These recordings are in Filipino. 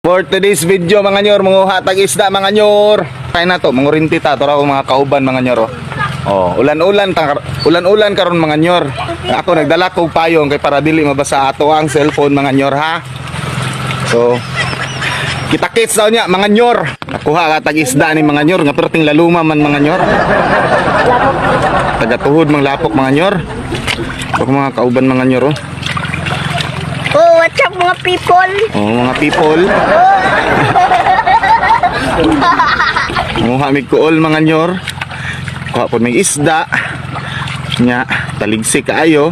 For today's video mga nyor, manguha tag isda mga nyor. Kaya na to, mangurinti ta to raw mga kauban mga nyor. Oh, ulan-ulan karon mga nyor. Ako nagdala kog payong kay para dili mabasa ato ang cellphone mga nyor ha. So kita-kits daw niya mga nyor. Nakuha ka tag isda ni mga nyor, nga perting laluma man mga nyor. Taga tuhod mang lapok mga nyor. Ito mga kauban mga nyor oh. Oh, what's up mga people? Oh, mga people. Muha mig kuol mga nyor. Kuha po may isda. Nya, taligsi kaayo.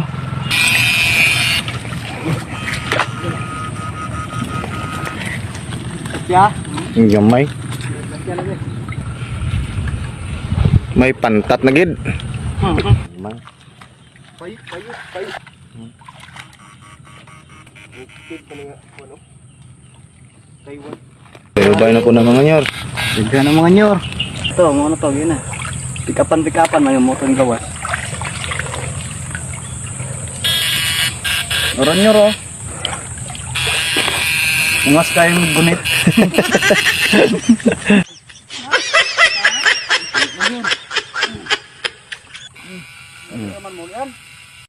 Ya. Gamay. May pantat na gid. Payo. Pero bay na po na mga nyor. Bigyan ng mga nyor. Ito, mga to, yun na. Pikapan na yung motor ng gawas. Oran nyor oh. Ungas kayong maggunit.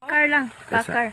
Kakar lang, kakar.